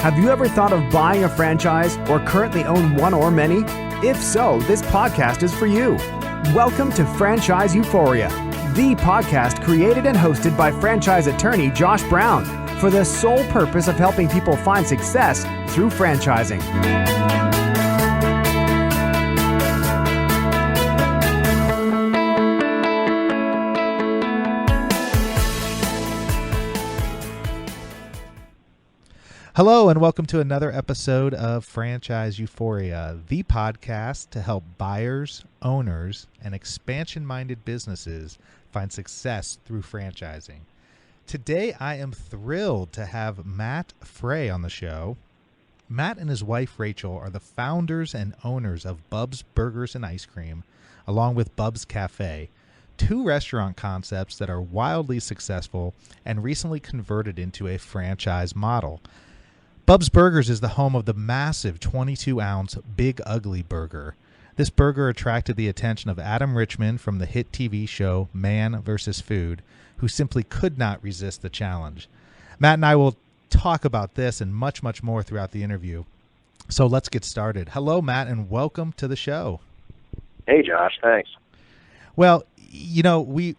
Have you ever thought of buying a franchise or currently own one or many? If so, this podcast is for you. Welcome to Franchise Euphoria, the podcast created and hosted by franchise attorney Josh Brown for the sole purpose of helping people find success through franchising. Hello and welcome to another episode of Franchise Euphoria, the podcast to help buyers, owners, and expansion-minded businesses find success through franchising. Today, I am thrilled to have Matt Frey on the show. Matt and his wife, Rachel, are the founders and owners of Bub's Burgers and Ice Cream, along with Bub's Cafe, two restaurant concepts that are wildly successful and recently converted into a franchise model. Bub's Burgers is the home of the massive 22-ounce Big Ugly Burger. This burger attracted the attention of Adam Richman from the hit TV show Man vs. Food, who simply could not resist the challenge. Matt and I will talk about this and much, much more throughout the interview. So let's get started. Hello, Matt, and welcome to the show. Hey, Josh. Thanks. Well, you know, we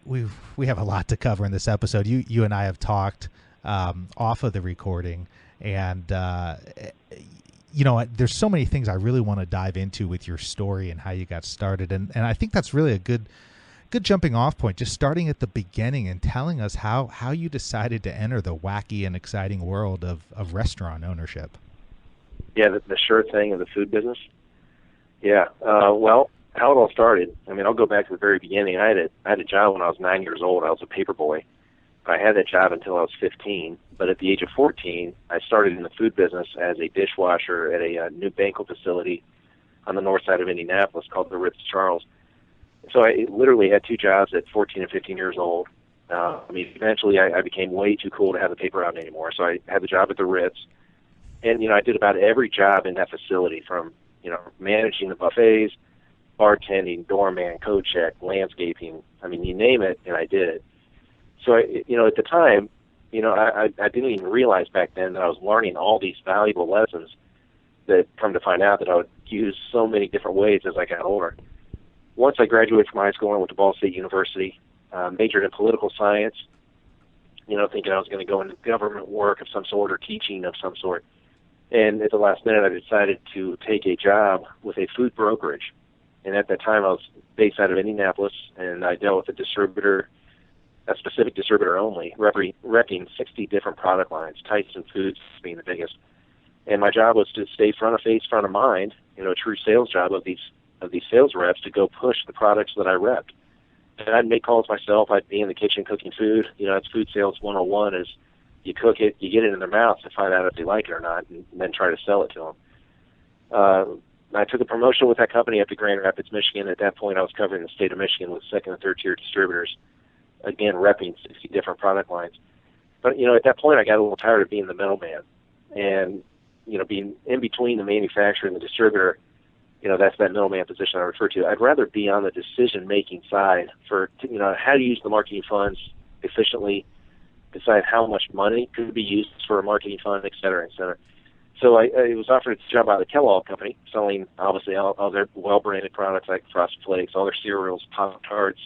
have a lot to cover in this episode. You and I have talked off of the recording. And, you know, there's so many things I really want to dive into with your story and how you got started. And I think that's really a good jumping off point, just starting at the beginning and telling us how you decided to enter the wacky and exciting world of restaurant ownership. Yeah, the sure thing of the food business. Yeah. Well, how it all started, I mean, I'll go back to the very beginning. I had a job when I was 9 years old. I was a paper boy. I had that job until I was 15, but at the age of 14, I started in the food business as a dishwasher at a new banquet facility on the north side of Indianapolis called the Ritz-Charles. So I literally had two jobs at 14 and 15 years old. Eventually I became way too cool to have the paper route anymore, so I had the job at the Ritz. And, you know, I did about every job in that facility from, you know, managing the buffets, bartending, doorman, code check, landscaping. I mean, you name it, and I did it. So, you know, at the time, you know, I didn't even realize back then that I was learning all these valuable lessons that come to find out that I would use so many different ways as I got older. Once I graduated from high school, I went to Ball State University, majored in political science, you know, thinking I was going to go into government work of some sort or teaching of some sort. And at the last minute, I decided to take a job with a food brokerage. And at that time, I was based out of Indianapolis, and I dealt with a distributor, a specific distributor only, repping 60 different product lines, Tyson Foods being the biggest. And my job was to stay front of face, front of mind, you know, a true sales job of these sales reps to go push the products that I repped. And I'd make calls myself. I'd be in the kitchen cooking food. You know, it's food sales 101 is you cook it, you get it in their mouths to find out if they like it or not, and then try to sell it to them. I took a promotion with that company up to Grand Rapids, Michigan. At that point, I was covering the state of Michigan with second and third tier distributors, again, repping 60 different product lines. But, you know, at that point, I got a little tired of being the middleman. And, you know, being in between the manufacturer and the distributor, you know, that's that middleman position I refer to. I'd rather be on the decision-making side for, you know, how to use the marketing funds efficiently, decide how much money could be used for a marketing fund, et cetera, et cetera. So I was offered a job by the Kellogg Company, selling, obviously, all their well-branded products like Frosted Flakes, all their cereals, Pop-Tarts,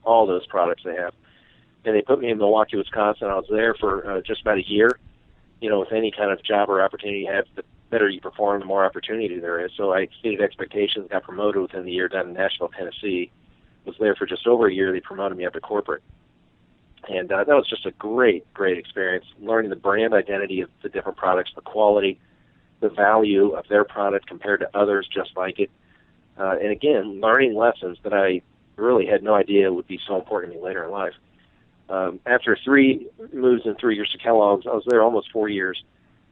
all those products they have. And they put me in Milwaukee, Wisconsin. I was there for just about a year. You know, with any kind of job or opportunity you have, the better you perform, the more opportunity there is. So I exceeded expectations, got promoted within the year down in Nashville, Tennessee. Was there for just over a year. They promoted me up to corporate. And that was just a great, great experience, learning the brand identity of the different products, the quality, the value of their product compared to others just like it. And again, learning lessons that I really had no idea would be so important to me later in life. After 3 moves in 3 years to Kellogg's, I was there almost 4 years,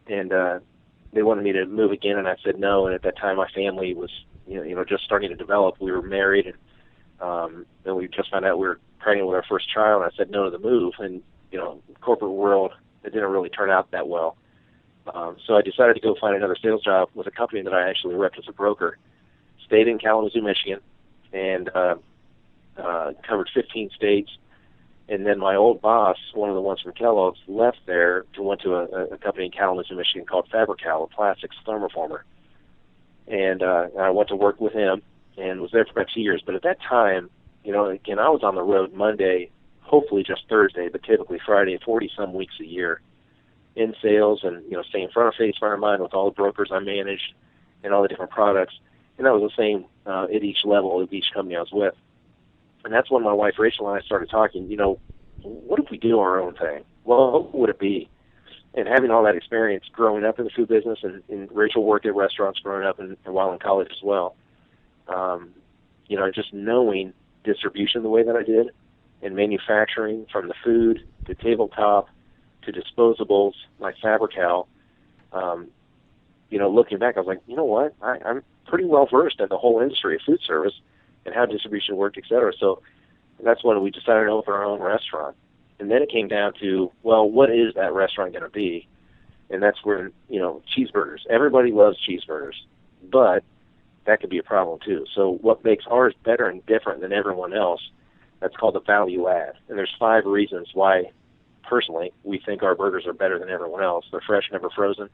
and they wanted me to move again, and I said no. And at that time, my family was, you know, just starting to develop. We were married, and then we just found out we were pregnant with our first child. And I said no to the move, and you know, corporate world, it didn't really turn out that well. So I decided to go find another sales job with a company that I actually repped as a broker. Stayed in Kalamazoo, Michigan, and covered 15 states. And then my old boss, one of the ones from Kellogg's, left there to went to a company in Kalamazoo, Michigan called Fabri-Kal, a plastics thermoformer. And I went to work with him and was there for about 2 years. But at that time, again, I was on the road Monday, hopefully just Thursday, but typically Friday, 40-some weeks a year in sales and, staying in front of Face Fire Mind with all the brokers I managed and all the different products. And that was the same at each level of each company I was with. And that's when my wife Rachel and I started talking, what if we do our own thing? Well, what would it be? And having all that experience growing up in the food business, and Rachel worked at restaurants growing up and while in college as well, just knowing distribution the way that I did and manufacturing from the food to tabletop to disposables like Fabri-Kal, looking back, I was like, you know what? I'm pretty well versed in the whole industry of food service and how distribution worked, et cetera. So that's when we decided to open our own restaurant. And then it came down to, well, what is that restaurant going to be? And that's where, cheeseburgers. Everybody loves cheeseburgers, but that could be a problem too. So what makes ours better and different than everyone else, that's called the value add. And there's 5 reasons why, personally, we think our burgers are better than everyone else. They're fresh, never frozen.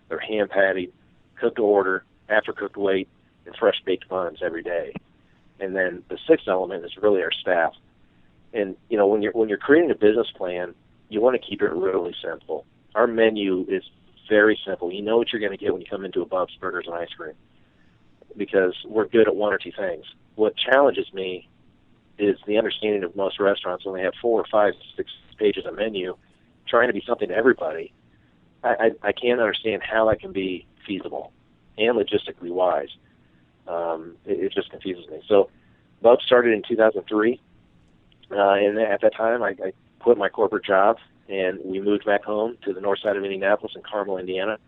They're hand-patted, cooked to order, after-cooked weight, and fresh-baked buns every day. And then the 6th element is really our staff. And when you're creating a business plan, you want to keep it really simple. Our menu is very simple. You know what you're going to get when you come into a Bub's Burgers and Ice Cream, because we're good at 1 or 2 things. What challenges me is the understanding of most restaurants when they have 4 or 5, 6 pages of menu, trying to be something to everybody. I can't understand how that can be feasible and logistically wise. It just confuses me. So Bub's started in 2003, and at that time I quit my corporate job, and we moved back home to the north side of Indianapolis in Carmel, Indiana.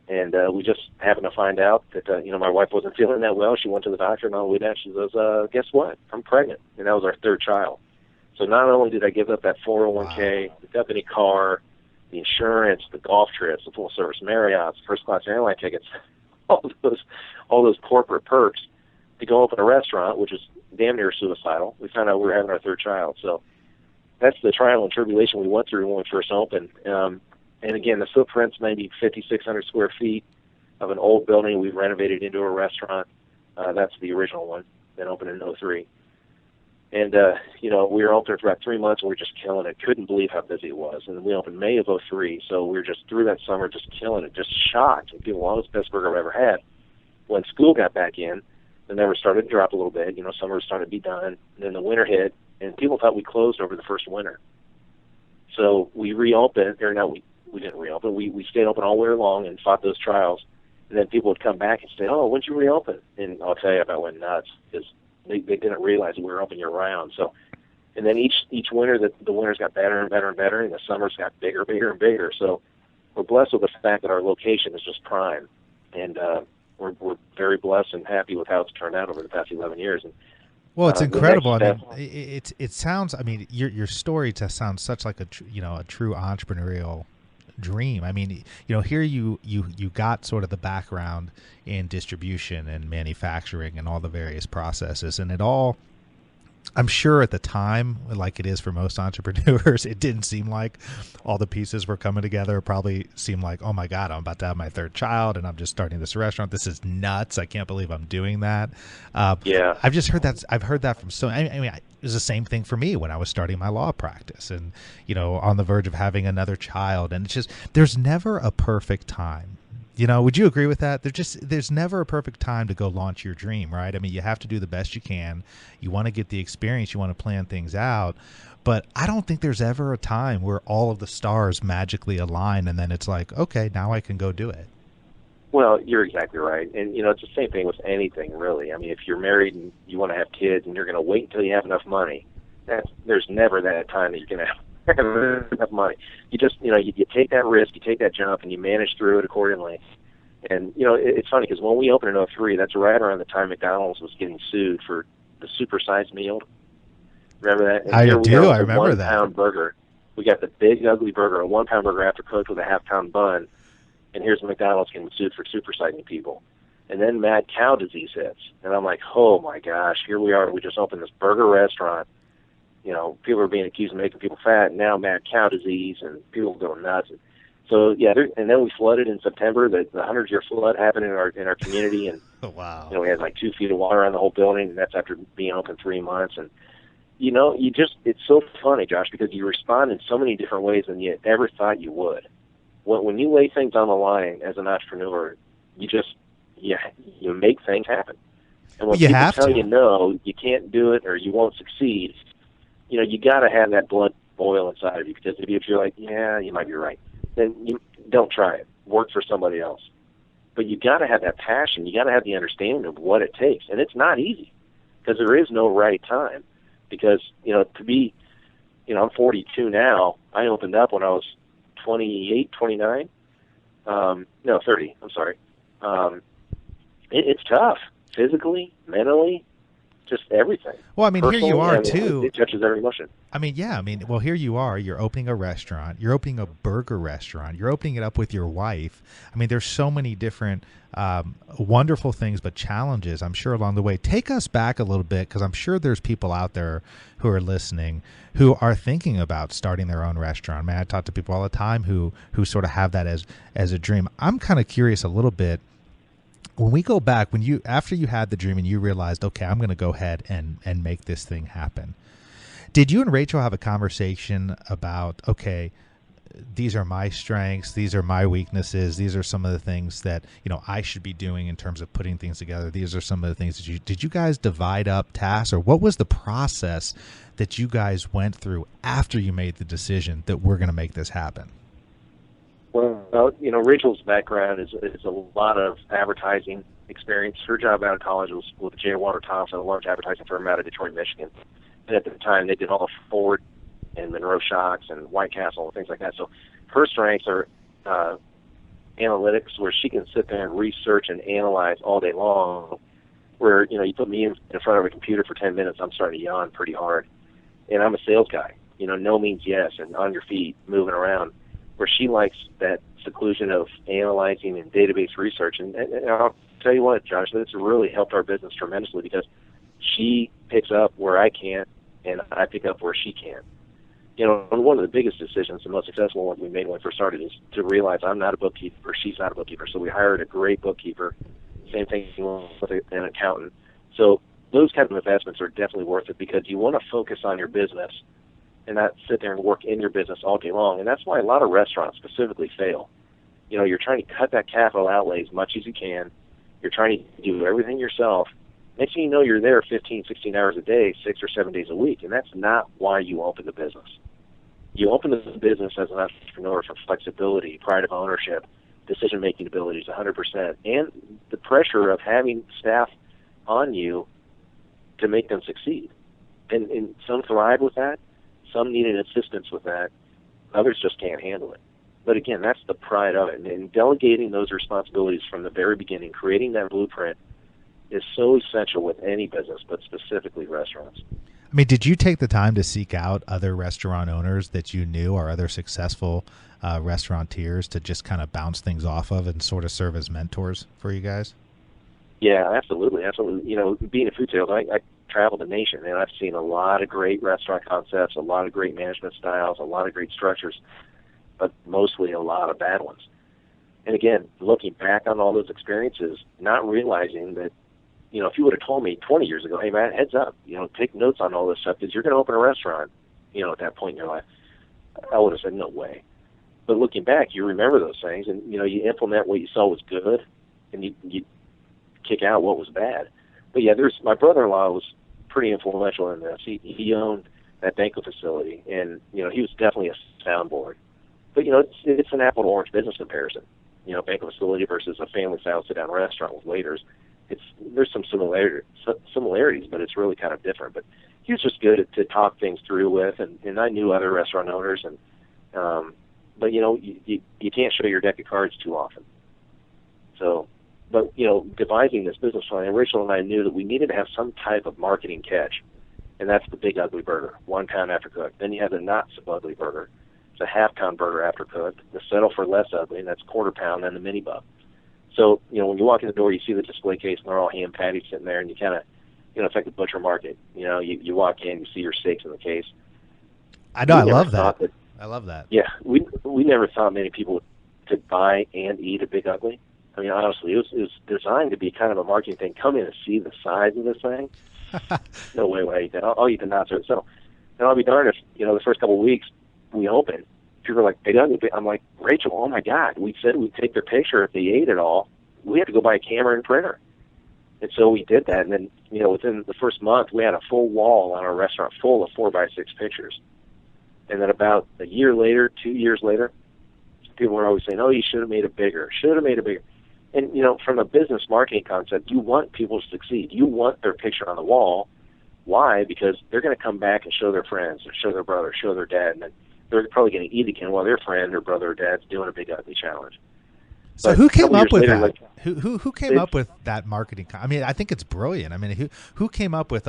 And we just happened to find out that, my wife wasn't feeling that well. She went to the doctor, and on the way down, she goes, guess what? I'm pregnant. And that was our 3rd child. So not only did I give up that 401k, the company car, the insurance, the golf trips, the full-service Marriott's, first-class airline tickets, all those corporate perks to go open a restaurant, which is damn near suicidal. We found out we were having our 3rd child. So that's the trial and tribulation we went through when we first opened. And again, the footprint's maybe 5,600 square feet of an old building we've renovated into a restaurant. That's the original one, then opened in 2003. And, we were open for about 3 months, and we were just killing it. Couldn't believe how busy it was. And then we opened May of 2003, so we were just through that summer just killing it, just shocked. And people, well, it's the best burger I've ever had. When school got back in, the numbers started to drop a little bit. Summer started to be done. And then the winter hit, and people thought we closed over the first winter. So we reopened, or no, we didn't reopen. We stayed open all winter long and fought those trials. And then people would come back and say, oh, when'd you reopen? And I'll tell you, I went nuts because they didn't realize that we were open year-round. So, and then each winter, the winters got better and better and better, and the summers got bigger and bigger. So we're blessed with the fact that our location is just prime. And we're very blessed and happy with how it's turned out over the past 11 years. And, well, it's incredible. I mean, it sounds. I mean, your story sounds such like a true entrepreneurial dream. I mean, here you got sort of the background in distribution and manufacturing and all the various processes, and it all, I'm sure at the time, like it is for most entrepreneurs, it didn't seem like all the pieces were coming together. It probably seemed like, oh my God, I'm about to have my 3rd child and I'm just starting this restaurant. This is nuts. I can't believe I'm doing that. Yeah. I've just heard that. I've heard that from so, I mean, it was the same thing for me when I was starting my law practice and, on the verge of having another child. And it's just, there's never a perfect time. Would you agree with that? There's never a perfect time to go launch your dream, right? I mean, you have to do the best you can. You want to get the experience. You want to plan things out. But I don't think there's ever a time where all of the stars magically align and then it's like, okay, now I can go do it. Well, you're exactly right. And, it's the same thing with anything, really. I mean, if you're married and you want to have kids and you're going to wait until you have enough money, there's never that time that you're going to have enough money. You just, you take that risk, you take that jump, and you manage through it accordingly. And, it's funny because when we opened in 2003, that's right around the time McDonald's was getting sued for the supersized meal. Remember that? And I do. I remember that. 1 pound burger. We got the big, ugly burger, a 1 pound burger after cooked with a half-pound bun. And here's McDonald's getting sued for supersizing people. And then mad cow disease hits. And I'm like, oh, my gosh, here we are. We just opened this burger restaurant. people are being accused of making people fat, and now mad cow disease, and people go nuts. And so, yeah, and then we flooded in September. The 100-year flood happened in our community, and Oh, wow. we had like 2 feet of water on the whole building, and that's after being open 3 months. And it's so funny, Josh, because you respond in so many different ways than you ever thought you would. When you lay things on the line as an entrepreneur, you make things happen. And when people tell you no, you can't do it or you won't succeed, you got to have that blood boil inside of you, because if you're like, yeah, you might be right, then you don't try it. Work for somebody else. But you got to have that passion. You got to have the understanding of what it takes, and it's not easy, because there is no right time. Because I'm 42 now. I opened up when I was 28, 29. 30. I'm sorry. It's tough, physically, mentally, just everything. Well, I mean, personally, here you are, too. It touches every emotion. Well, here you are. You're opening a restaurant. You're opening a burger restaurant. You're opening it up with your wife. I mean, there's so many different wonderful things, but challenges, I'm sure, along the way. Take us back a little bit, because I'm sure there's people out there who are listening who are thinking about starting their own restaurant. Man, I talk to people all the time who sort of have that as a dream. I'm kind of curious a little bit. When we go back, after you had the dream and you realized, okay, I'm going to go ahead and make this thing happen, did you and Rachel have a conversation about, okay, these are my strengths, these are my weaknesses, these are some of the things that I should be doing in terms of putting things together, these are some of the things that did you guys divide up tasks, or what was the process that you guys went through after you made the decision that we're going to make this happen? Well, Rachel's background is a lot of advertising experience. Her job out of college was with J. Walter Thompson, a large advertising firm out of Detroit, Michigan. And at the time, they did all the Ford and Monroe Shocks and White Castle and things like that. So her strengths are analytics, where she can sit there and research and analyze all day long. Where, you put me in front of a computer for 10 minutes, I'm starting to yawn pretty hard. And I'm a sales guy. No means yes, and on your feet, moving around. Where she likes that seclusion of analyzing and database research. And I'll tell you what, Josh, that's really helped our business tremendously, because she picks up where I can't, and I pick up where she can't. And one of the biggest decisions, the most successful one we made when we first started, is to realize I'm not a bookkeeper, she's not a bookkeeper. So we hired a great bookkeeper. Same thing with an accountant. So those kind of investments are definitely worth it, because you want to focus on your business and not sit there and work in your business all day long. And that's why a lot of restaurants specifically fail. You're trying to cut that capital outlay as much as you can. You're trying to do everything yourself. Next thing you know, you're there 15, 16 hours a day, 6 or 7 days a week, and that's not why you open the business. You open the business as an entrepreneur for flexibility, pride of ownership, decision-making abilities, 100%, and the pressure of having staff on you to make them succeed. And some thrive with that. Some need an assistance with that. Others just can't handle it. But again, that's the pride of it. And delegating those responsibilities from the very beginning, creating that blueprint, is so essential with any business, but specifically restaurants. I mean, did you take the time to seek out other restaurant owners that you knew, or other successful restaurateurs, to just kind of bounce things off of and sort of serve as mentors for you guys? Yeah, absolutely. Being a food sales, I travel the nation, and I've seen a lot of great restaurant concepts, a lot of great management styles, a lot of great structures, but mostly a lot of bad ones. And again, looking back on all those experiences, not realizing that, if you would have told me 20 years ago, hey, Matt, heads up, take notes on all this stuff, because you're going to open a restaurant, at that point in your life, I would have said, no way. But looking back, you remember those things, and, you implement what you saw was good, and you kick out what was bad. But yeah, my brother-in-law was pretty influential in this. He owned that banquet facility, and he was definitely a soundboard. But it's an apple to orange business comparison. Banquet facility versus a family-style sit-down restaurant with waiters. There's some similarities, but it's really kind of different. But he was just good to talk things through with, and I knew other restaurant owners, and but you can't show your deck of cards too often. So. But, devising this business plan, Rachel and I knew that we needed to have some type of marketing catch, and that's the Big Ugly Burger, 1 pound after cooked. Then you have the Not So Ugly Burger. It's a half-pound burger after cooked. The Settle for Less Ugly, and that's 1/4 pound, and the Mini Bub. So, when you walk in the door, you see the display case, and they're all ham patties sitting there, and you kind of it's like the butcher market. You walk in, you see your steaks in the case. I know. We I never love thought that. I love that. Yeah, we never thought many people could buy and eat a Big Ugly. I mean, honestly, it was designed to be kind of a marketing thing. Come in and see the size of this thing. No way would I eat that. I'll eat the nuts. So, and I'll be darned if, the first couple of weeks we opened, people were like, Big Ugly. I'm like, Rachel, oh my God, we said we'd take their picture if they ate it all. We had to go buy a camera and printer. And so we did that. And then, within the first month, we had a full wall on our restaurant full of 4x6 pictures. And then about a year later, 2 years later, people were always saying, oh, you should have made it bigger, should have made it bigger. And, from a business marketing concept, you want people to succeed. You want their picture on the wall. Why? Because they're going to come back and show their friends, or show their brother, show their dad, and then they're probably going to eat again while their friend or brother or dad's doing a Big Ugly challenge. So But who a couple came up years with later, that? Who came up with that marketing? I mean, I think it's brilliant. I mean, who came up with,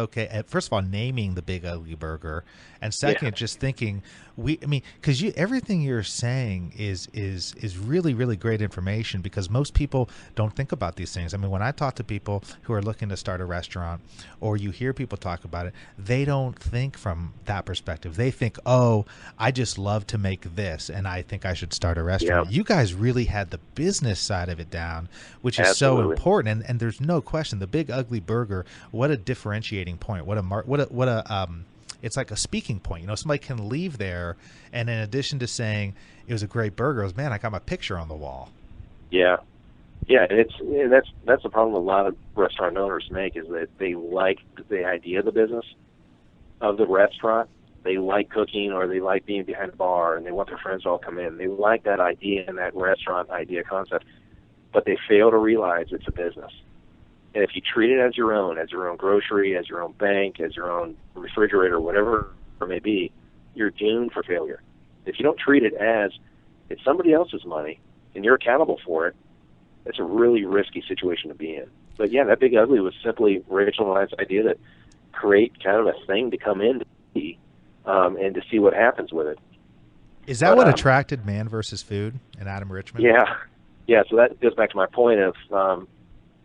first of all, naming the Big Ugly Burger, and second, just thinking because everything you're saying is really, really great information, because most people don't think about these things. I mean, when I talk to people who are looking to start a restaurant, or you hear people talk about it, they don't think from that perspective. They think, oh, I just love to make this, and I think I should start a restaurant. You guys really had the business side of it down, which is so important. And there's no question, the Big Ugly Burger, what a differentiating point. It's like a speaking point. Somebody can leave there, and in addition to saying it was a great burger, it was, man, I got my picture on the wall. Yeah, and that's the problem a lot of restaurant owners make, is that they like the idea of the business, of the restaurant. They like cooking, or they like being behind the bar, and they want their friends to all come in. They like that idea and that restaurant idea concept, but they fail to realize it's a business. And if you treat it as your own grocery, as your own bank, as your own refrigerator, whatever it may be, you're doomed for failure. If you don't treat it as it's somebody else's money and you're accountable for it, it's a really risky situation to be in. But yeah, that Big Ugly was simply Rachel and I's idea to create kind of a thing to come in to see, and to see what happens with it. Is that what attracted Man vs. Food and Adam Richman? Yeah. So that goes back to my point of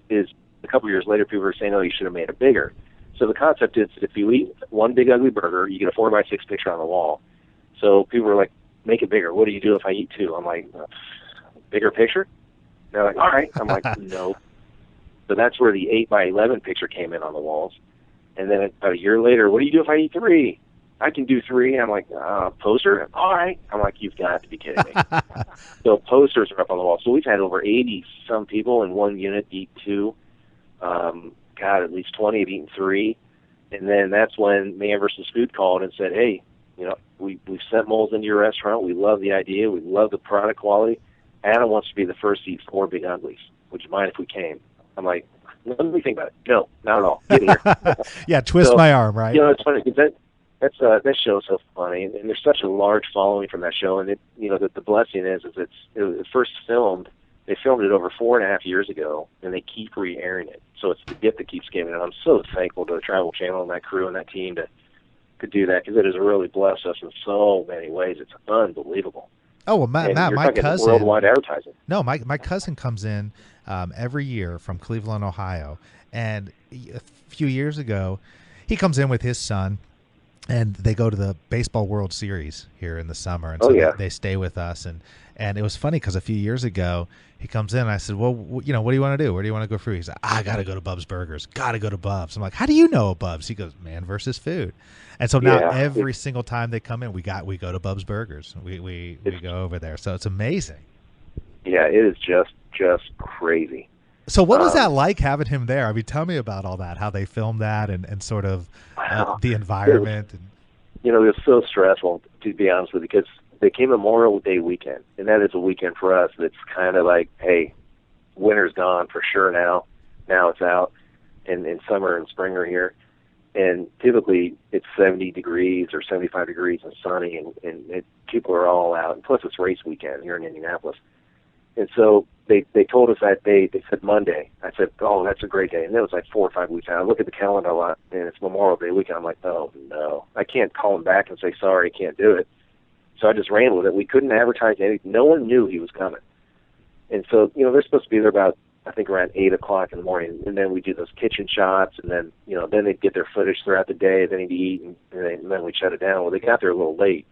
is a couple of years later, people were saying, oh, you should have made it bigger. So the concept is, if you eat one Big Ugly Burger, you get a 4x6 picture on the wall. So people were like, make it bigger. What do you do if I eat two? I'm like, bigger picture? And they're like, all right. I'm like, no. So that's where the 8x11 picture came in on the walls. And then about a year later, what do you do if I eat three? I can do three. I'm like, poster? All right. I'm like, you've got to be kidding me. So posters are up on the wall. So we've had over 80-some people in one unit eat two. At least 20 have eaten three. And then that's when Man vs. Food called and said, hey, we've sent moles into your restaurant. We love the idea. We love the product quality. Adam wants to be the first to eat 4 Big Uglies. Would you mind if we came? I'm like, let me think about it. No, not at all. Get here. Yeah, twist my arm, right? It's funny because that show's so funny, and there's such a large following from that show. And the blessing is it was first filmed. They filmed it over 4.5 years ago, and they keep re-airing it. So it's the gift that keeps giving. And I'm so thankful to the Travel Channel and that crew and that team to do that, because it has really blessed us in so many ways. It's unbelievable. Oh, well, Matt, my cousin. Worldwide advertising. No, my cousin comes in every year from Cleveland, Ohio. And a few years ago, he comes in with his son, and they go to the Baseball World Series here in the summer. And so they stay with us. And it was funny because a few years ago, he comes in and I said, well, what do you want to do? Where do you want to go for? He's like, I got to go to Bub's Burgers. Got to go to Bub's. I'm like, how do you know Bub's? He goes, Man vs. Food. And so now every single time they come in, we go to Bub's Burgers. We go over there. So it's amazing. Yeah, it is just crazy. So what was that like, having him there? I mean, tell me about all that, how they filmed that and sort of the environment. It was so stressful, to be honest with you, because they came Memorial Day weekend, and that is a weekend for us that's kind of like, hey, winter's gone for sure now. Now it's out, and summer and spring are here. And typically it's 70 degrees or 75 degrees and sunny, and people are all out. And plus it's race weekend here in Indianapolis. And so they told us that day, they said Monday. I said, oh, that's a great day. And it was like 4 or 5 weeks out. I look at the calendar a lot, and it's Memorial Day weekend. I'm like, oh, no. I can't call him back and say, sorry, I can't do it. So I just ran with it. We couldn't advertise anything. No one knew he was coming. And so, they're supposed to be there about I think around 8 o'clock in the morning, and then we do those kitchen shots, and then then they'd get their footage throughout the day, then they'd eat, and then we'd shut it down. Well, they got there a little late,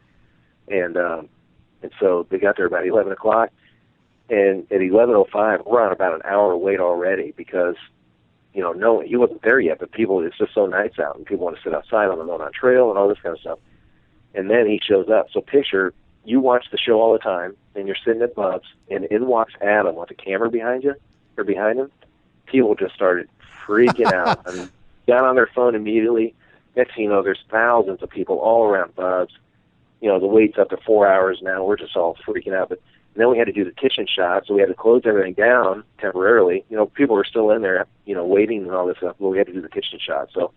and so they got there about 11 o'clock, and at 11:05, we're on about an hour wait already because no, he wasn't there yet, but it's just so nice out, and people want to sit outside on the Monon Trail and all this kind of stuff. And then he shows up. So picture, you watch the show all the time, and you're sitting at Bub's, and in walks Adam with a camera behind you, or behind him. People just started freaking out. I mean, got on their phone immediately. Next thing you know, there's thousands of people all around Bub's. The wait's up to 4 hours now. We're just all freaking out. But then we had to do the kitchen shot, so we had to close everything down temporarily. People were still in there, waiting and all this stuff, but we had to do the kitchen shot. So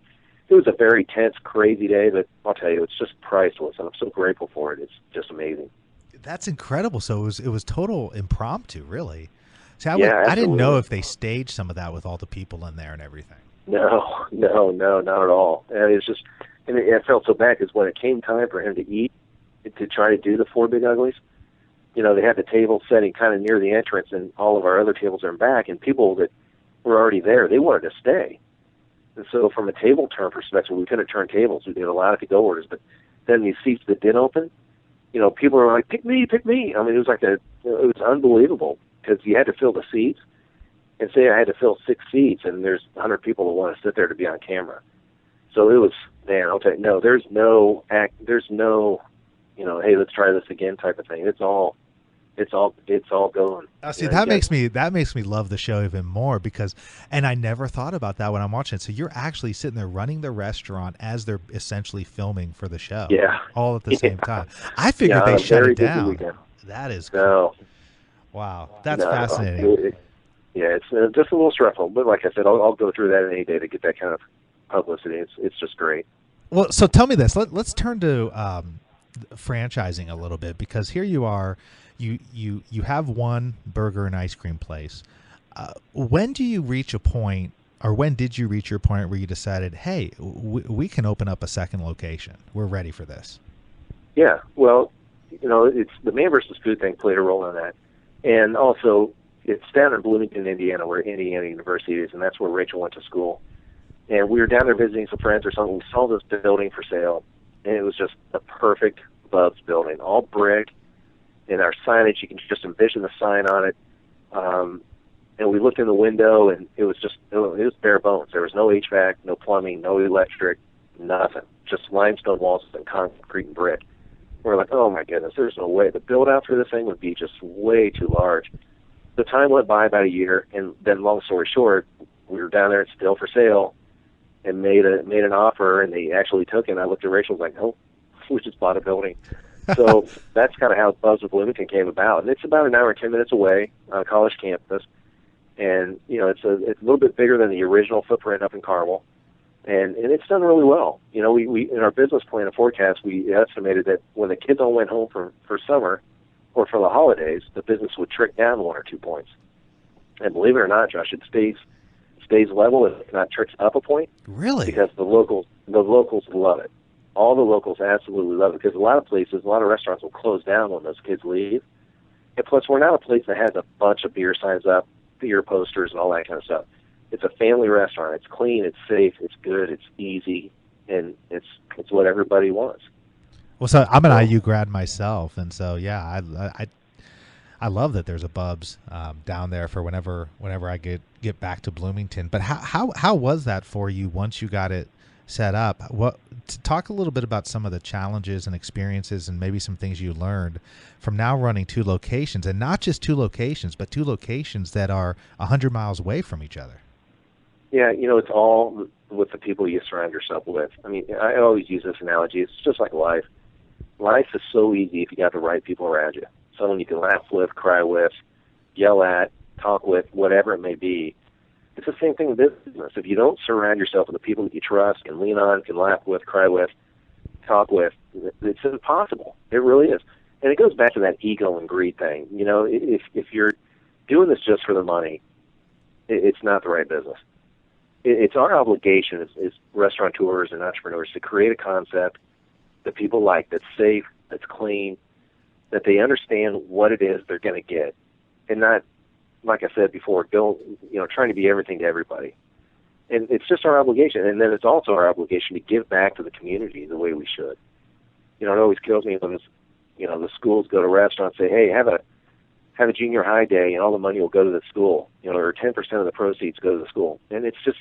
it was a very tense, crazy day, but I'll tell you, it's just priceless, and I'm so grateful for it. It's just amazing. That's incredible. So it was total impromptu, really. See, I didn't know if they staged some of that with all the people in there and everything. No, not at all. And it's just, and it felt so bad because when it came time for him to eat, to try to do the Four Big Uglies, they had the table setting kind of near the entrance, and all of our other tables are in back, and people that were already there, they wanted to stay. And so from a table turn perspective, we couldn't turn tables. We did a lot of to-go orders, but then these seats that did open, people were like, pick me. I mean, it was unbelievable because you had to fill the seats. And say I had to fill 6 seats, and there's 100 people that want to sit there to be on camera. So it was, man, I'll tell you, no, there's no, hey, let's try this again type of thing. It's all going. See, that makes me love the show even more because, and I never thought about that when I'm watching it. So you're actually sitting there running the restaurant as they're essentially filming for the show. Yeah. All at the same time. I figured they shut it down. That is cool. No. Wow. That's fascinating. It's just a little stressful, but like I said, I'll go through that any day to get that kind of publicity. It's just great. Well, so tell me this. Let's turn to franchising a little bit because here you are. You have one burger and ice cream place. When do you reach a point, or when did you reach your point where you decided, hey, we can open up a second location? We're ready for this. Yeah, well, it's the man versus food thing played a role in that, and also it's down in Bloomington, Indiana, where Indiana University is, and that's where Rachel went to school. And we were down there visiting some friends or something. We saw this building for sale, and it was just a perfect Bub's building, all brick. And our signage, you can just envision the sign on it. And we looked in the window, and it was bare bones. There was no HVAC, no plumbing, no electric, nothing. Just limestone walls and concrete and brick. We're like, oh my goodness, there's no way. The build out for this thing would be just way too large. The time went by about a year, and then long story short, we were down there, it's still for sale, and made an offer, and they actually took it. And I looked at Rachel, was like, oh, we just bought a building. So that's kind of how Bub's of Bloomington came about. And it's about an hour and 10 minutes away on a college campus. And, it's a little bit bigger than the original footprint up in Carmel. And it's done really well. We in our business plan and forecast, we estimated that when the kids all went home for summer or for the holidays, the business would trick down 1 or 2 points. And believe it or not, Josh, it stays level, if not tricks up a point. Really? Because the locals love it. All the locals absolutely love it because a lot of restaurants will close down when those kids leave. And plus, we're not a place that has a bunch of beer signs up, beer posters, and all that kind of stuff. It's a family restaurant. It's clean, it's safe, it's good, it's easy, and it's what everybody wants. Well, so I'm an IU grad myself, and so yeah, I love that there's a Bub's down there for whenever I get back to Bloomington. But how was that for you once you got it set up? Talk a little bit about some of the challenges and experiences and maybe some things you learned from now running 2 locations, and not just 2 locations, but 2 locations that are 100 miles away from each other. Yeah, it's all with the people you surround yourself with. I mean, I always use this analogy. It's just like life. Life is so easy if you got the right people around you. Someone you can laugh with, cry with, yell at, talk with, whatever it may be. It's the same thing in business. If you don't surround yourself with the people that you trust, can lean on, can laugh with, cry with, talk with, it's impossible. It really is. And it goes back to that ego and greed thing. If you're doing this just for the money, it's not the right business. It's our obligation as restaurateurs and entrepreneurs to create a concept that people like, that's safe, that's clean, that they understand what it is they're going to get, and not like I said before, trying to be everything to everybody. And it's just our obligation. And then it's also our obligation to give back to the community the way we should. It always kills me when the schools go to restaurants and say, hey, have a junior high day and all the money will go to the school, or 10% of the proceeds go to the school. And it's just,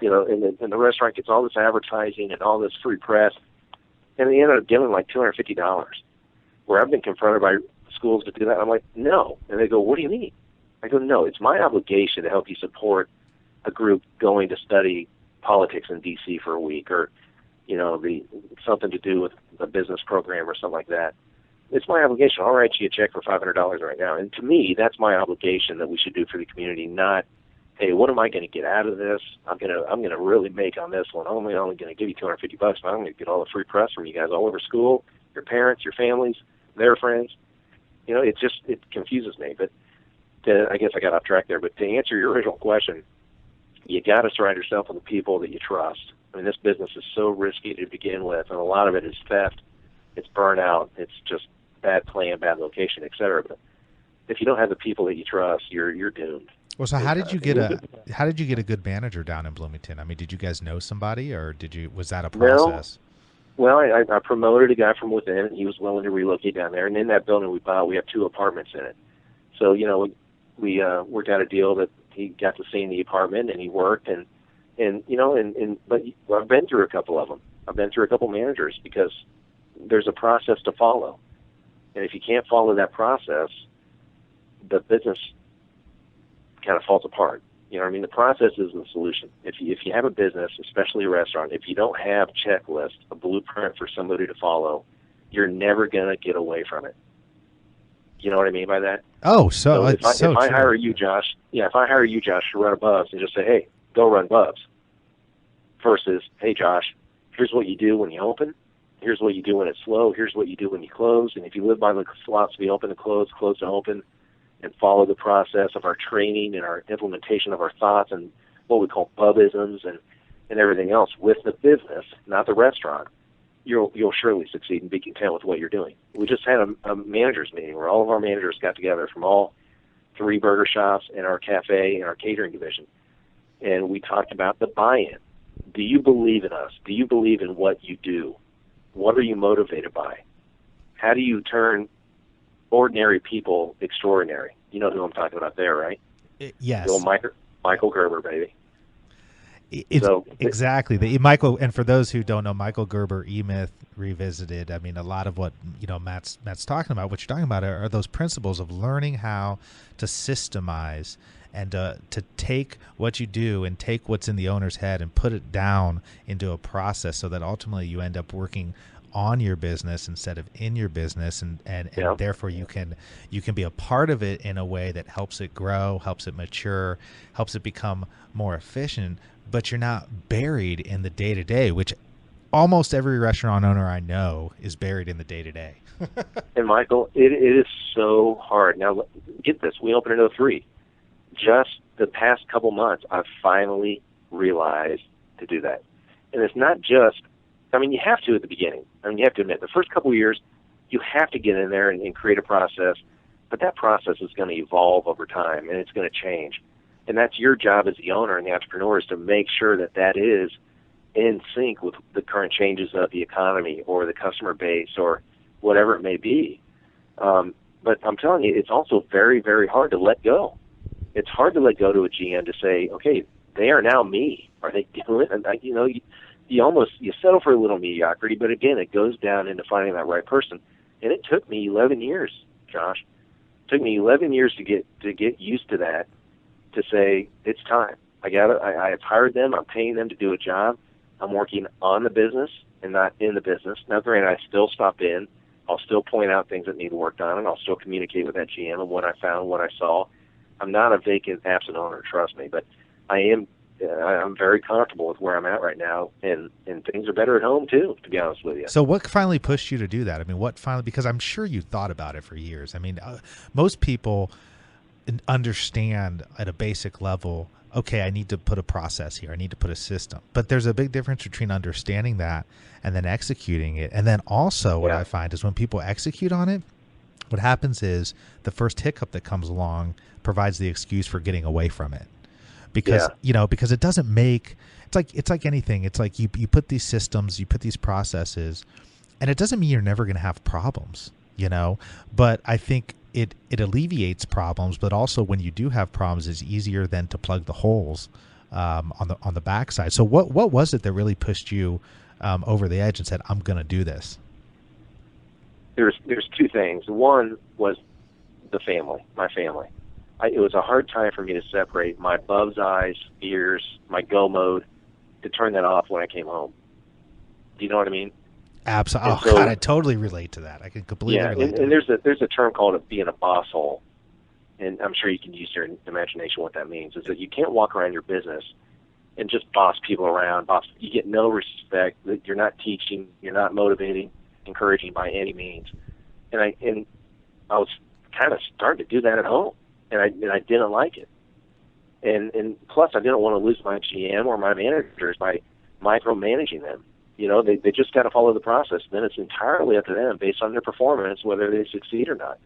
and the restaurant gets all this advertising and all this free press, and they end up giving like $250. Where I've been confronted by schools to do that, I'm like, no. And they go, what do you mean? I go, no, it's my obligation to help you support a group going to study politics in D.C. for a week, or, something to do with a business program or something like that. It's my obligation. I'll write you a check for $500 right now. And to me, that's my obligation that we should do for the community, not, hey, what am I going to get out of this? I'm gonna really make on this one. I'm only going to give you $250, but I'm going to get all the free press from you guys all over school, your parents, your families, their friends. It confuses me. But I guess I got off track there. But to answer your original question, you got to surround yourself with the people that you trust. I mean, this business is so risky to begin with, and a lot of it is theft, it's burnout, it's just bad plan, bad location, et cetera. But if you don't have the people that you trust, you're doomed. Well, so how did you get a good manager down in Bloomington? I mean, did you guys know somebody, or was that a process? Well, I promoted a guy from within, and he was willing to relocate down there. And in that building we bought, we have 2 apartments in it. So, we worked out a deal that he got to stay in the apartment, and he worked, but I've been through a couple of them. I've been through a couple managers because there's a process to follow. And if you can't follow that process, the business kind of falls apart. The process is the solution. If you have a business, especially a restaurant, if you don't have a checklist, a blueprint for somebody to follow, you're never going to get away from it. You know what I mean by that? Oh, if I hire you, Josh, to run a Bubs and just say, hey, go run Bubs, versus, hey, Josh, here's what you do when you open, here's what you do when it's slow, here's what you do when you close, and if you live by the philosophy open to close to open, and follow the process of our training and our implementation of our thoughts and what we call Bubisms and everything else with the business, not the restaurant, you'll surely succeed and be content with what you're doing. We just had a managers meeting where all of our managers got together from all 3 burger shops and our cafe and our catering division, and we talked about the buy-in. Do you believe in us? Do you believe in what you do? What are you motivated by? How do you turn ordinary people extraordinary? You know who I'm talking about there, right? Yes. The old Michael Gerber, baby. Exactly. Michael, and for those who don't know, Michael Gerber, E-Myth Revisited. I mean, a lot of what Matt's talking about, what you're talking about, are those principles of learning how to systemize and to take what you do and take what's in the owner's head and put it down into a process so that ultimately you end up working on your business instead of in your business, and therefore you can be a part of it in a way that helps it grow, helps it mature, helps it become more efficient, but you're not buried in the day-to-day, which almost every restaurant owner I know is buried in the day-to-day. And Michael, it is so hard. Now, get this, we opened in 2003. Just the past couple months, I've finally realized to do that. And it's not just, you have to at the beginning. You have to admit, the first couple of years, you have to get in there and create a process, but that process is going to evolve over time, and it's going to change. And that's your job as the owner and the entrepreneur, is to make sure that is in sync with the current changes of the economy or the customer base or whatever it may be. But I'm telling you, it's also very, very hard to let go. It's hard to let go to a GM to say, okay, they are now me. Are they doing it? And you settle for a little mediocrity, but again, it goes down into finding that right person. And it took me 11 years, Josh. It took me 11 years to get used to that, to say it's time. I've hired them. I'm paying them to do a job. I'm working on the business and not in the business. Now, granted, I still stop in. I'll still point out things that need work on, and I'll still communicate with that GM and what I found, what I saw. I'm not a vacant, absent owner, trust me, but I'm very comfortable with where I'm at right now, and things are better at home too, to be honest with you. So what finally pushed you to do that? Because I'm sure you thought about it for years. Most people understand at a basic level, okay, I need to put a process here. I need to put a system. But there's a big difference between understanding that and then executing it. And then also what I find is when people execute on it, what happens is the first hiccup that comes along provides the excuse for getting away from it. Because because it doesn't make it's like anything. It's like you put these systems, you put these processes, and it doesn't mean you're never going to have problems, but I think it alleviates problems, but also when you do have problems, it's easier then to plug the holes on the backside. So what was it that really pushed you over the edge and said, I'm going to do this? There's two things. One was the family, my family. It was a hard time for me to separate my Bub's eyes, ears, my go mode, to turn that off when I came home. Do you know what I mean? Absolutely. Oh, God, I totally relate to that. I can completely relate to that. And there's a term called being a boss hole, and I'm sure you can use your imagination what that means, is that you can't walk around your business and just boss people around. You get no respect. You're not teaching. You're not motivating, encouraging by any means. And I was kind of starting to do that at home, and I didn't like it. And plus, I didn't want to lose my GM or my managers by micromanaging them. They just got to follow the process. Then it's entirely up to them based on their performance whether they succeed or not.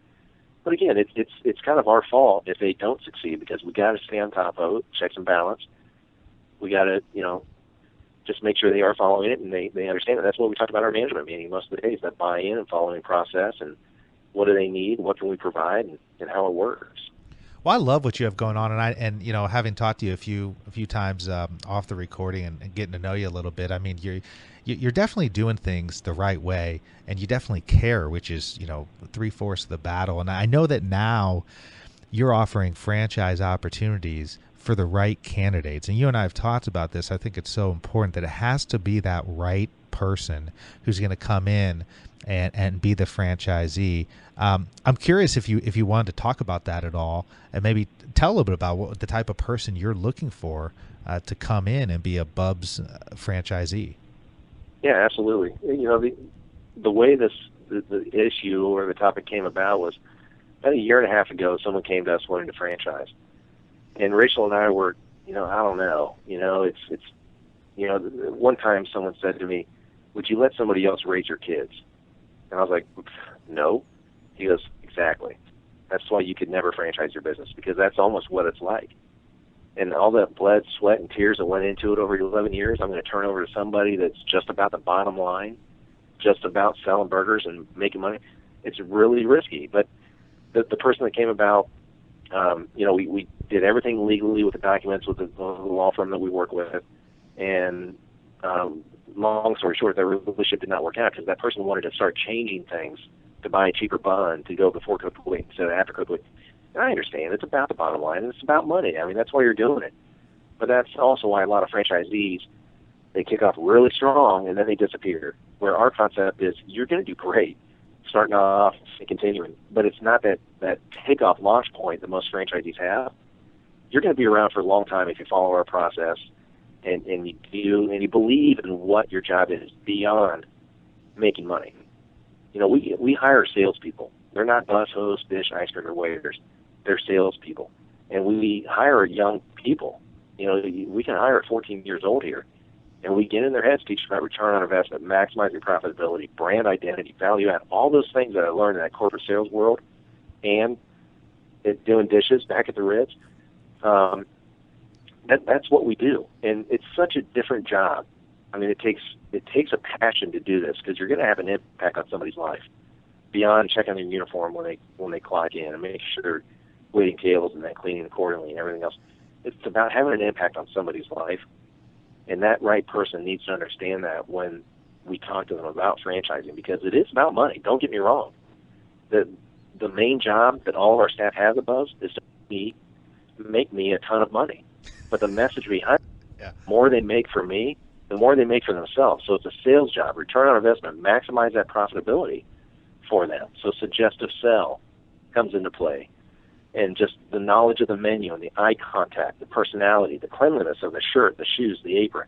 But again, it's kind of our fault if they don't succeed, because we got to stay on top of it, checks and balance. We got to just make sure they are following it and they understand it. That's what we talked about our management meeting most of the days, that buy-in and following process and what do they need, what can we provide, and how it works. Well, I love what you have going on, and having talked to you a few times off the recording and getting to know you a little bit. I mean, you're definitely doing things the right way, and you definitely care, which is 3/4 of the battle. And I know that now you're offering franchise opportunities for the right candidates, and you and I have talked about this. I think it's so important that it has to be that right person who's going to come in and be the franchisee. I'm curious if you wanted to talk about that at all, and maybe tell a little bit about what the type of person you're looking for to come in and be a Bub's franchisee. Yeah, absolutely. The way the issue or the topic came about was about a year and a half ago. Someone came to us wanting to franchise, and Rachel and I were, I don't know. It's one time someone said to me, "Would you let somebody else raise your kids?" And I was like, "No." He goes, "Exactly. That's why you could never franchise your business, because that's almost what it's like. And all that blood, sweat, and tears that went into it over 11 years, I'm going to turn over to somebody that's just about the bottom line, just about selling burgers and making money. It's really risky." But the person that came about, we did everything legally with the documents with the law firm that we work with. And long story short, that relationship did not work out because that person wanted to start changing things to buy a cheaper bun to go before cooked wheat instead of after cooked wheat. And I understand it's about the bottom line and it's about money. I mean, that's why you're doing it. But that's also why a lot of franchisees, they kick off really strong and then they disappear. Where our concept is, you're going to do great starting off and continuing, but it's not that takeoff launch point that most franchisees have. You're going to be around for a long time if you follow our process and you believe in what your job is beyond making money. We hire salespeople. They're not bus hosts, dish, ice cream, or waiters. They're salespeople. And we hire young people. We can hire at 14 years old here. And we get in their heads, teach them about return on investment, maximizing profitability, brand identity, value add, all those things that I learned in that corporate sales world and doing dishes back at the Ritz. That's what we do. And it's such a different job. I mean, it takes a passion to do this because you're going to have an impact on somebody's life beyond checking their uniform when they clock in and making sure they're waiting tables and then cleaning accordingly and everything else. It's about having an impact on somebody's life, and that right person needs to understand that when we talk to them about franchising, because it is about money. Don't get me wrong. The main job that all of our staff has above is to make me a ton of money. But the message behind it, the more they make for me, the more they make for themselves. So it's a sales job, return on investment, maximize that profitability for them. So suggestive sell comes into play. And just the knowledge of the menu and the eye contact, the personality, the cleanliness of the shirt, the shoes, the apron,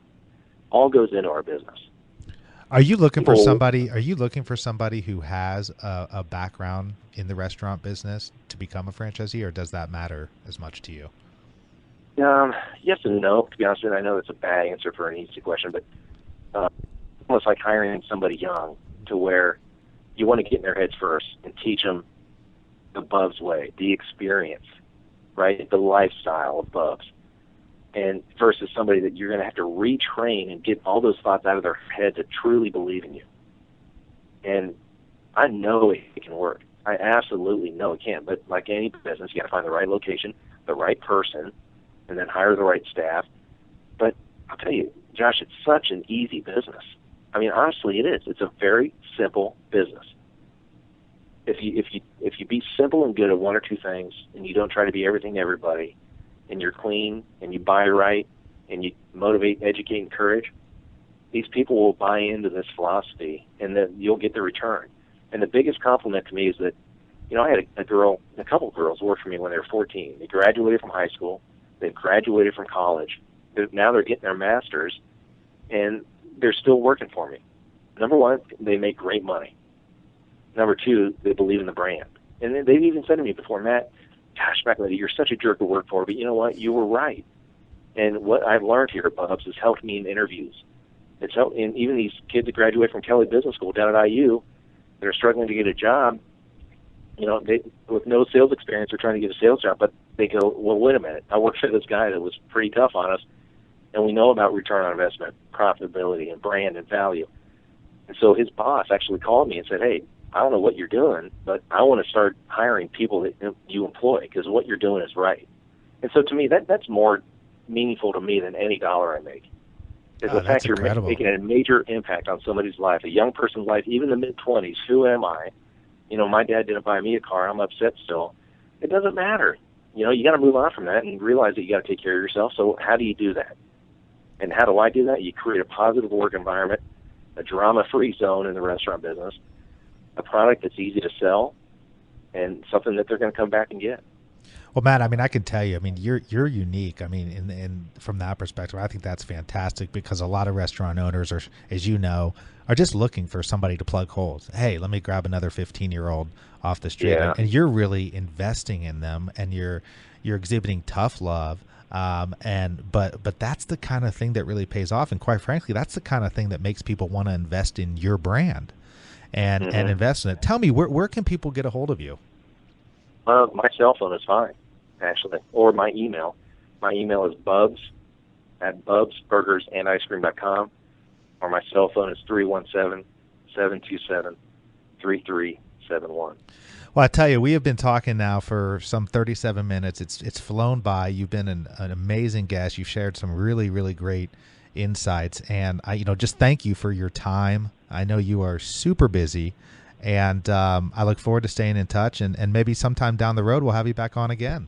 all goes into our business. Are you looking for somebody who has a background in the restaurant business to become a franchisee, or does that matter as much to you? Yes and no, to be honest with you. I know that's a bad answer for an easy question, but almost like hiring somebody young to where you want to get in their heads first and teach them the Bubs way, the experience, right? The lifestyle of Bubs. And versus somebody that you're going to have to retrain and get all those thoughts out of their head to truly believe in you. And I know it can work. I absolutely know it can. But like any business, you got to find the right location, the right person, and then hire the right staff. But I'll tell you, Josh, it's such an easy business. I mean, honestly, it is. It's a very simple business. If you be simple and good at one or two things, and you don't try to be everything to everybody, and you're clean, and you buy right, and you motivate, educate, encourage, these people will buy into this philosophy, and then you'll get the return. And the biggest compliment to me is that, I had a couple of girls work for me when they were 14. They graduated from high school. They've graduated from college. Now they're getting their masters, and they're still working for me. Number one, they make great money. Number two, they believe in the brand. And then they've even said to me before, Matt, gosh, McElady, you're such a jerk to work for, but you know what? You were right. And what I've learned here at Bubs has helped me in interviews. It's helped, and even these kids that graduate from Kelly Business School down at IU that are struggling to get a job, they, with no sales experience, are trying to get a sales job, but they go, well, wait a minute. I worked for this guy that was pretty tough on us, and we know about return on investment, profitability, and brand and value. And so his boss actually called me and said, hey, I don't know what you're doing, but I want to start hiring people that you employ because what you're doing is right. And so to me, that's more meaningful to me than any dollar I make. Is the fact you're making a major impact on somebody's life, a young person's life, even in the mid-20s. Who am I? My dad didn't buy me a car. I'm upset still. It doesn't matter. You got to move on from that and realize that you got to take care of yourself. So how do you do that? And how do I do that? You create a positive work environment, a drama-free zone in the restaurant business, a product that's easy to sell, and something that they're going to come back and get. Well, Matt, I can tell you, you're unique. In from that perspective, I think that's fantastic because a lot of restaurant owners are, as you know, are just looking for somebody to plug holes. Hey, let me grab another 15-year-old off the street. Yeah. And you're really investing in them, and you're exhibiting tough love. But that's the kind of thing that really pays off. And quite frankly, that's the kind of thing that makes people want to invest in your brand and invest in it. Tell me, where can people get a hold of you? My cell phone is fine, actually, or my email. My email is bubs@bubsburgersandicecream.com, or my cell phone is 317-727-3371. Well, I tell you, we have been talking now for some 37 minutes. It's flown by. You've been an amazing guest. You've shared some really, really great insights, and I just thank you for your time. I know you are super busy, and I look forward to staying in touch, and maybe sometime down the road we'll have you back on again.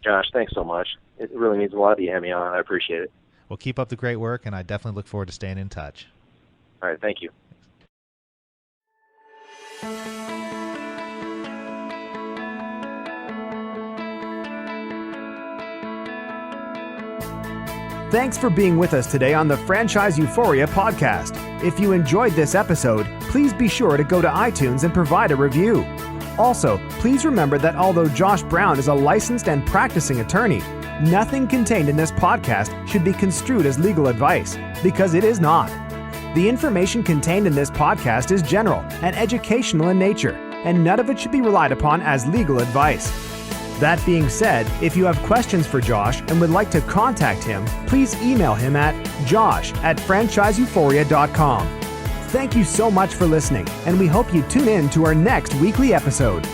Josh, thanks so much. It really means a lot to you having me on. I appreciate it. Well, keep up the great work, and I definitely look forward to staying in touch. All right, thank you. Thanks for being with us today on the Franchise Euphoria podcast. If you enjoyed this episode, please be sure to go to iTunes and provide a review. Also, please remember that although Josh Brown is a licensed and practicing attorney, nothing contained in this podcast should be construed as legal advice, because it is not. The information contained in this podcast is general and educational in nature, and none of it should be relied upon as legal advice. That being said, if you have questions for Josh and would like to contact him, please email him at josh@franchiseeuphoria.com. Thank you so much for listening, and we hope you tune in to our next weekly episode.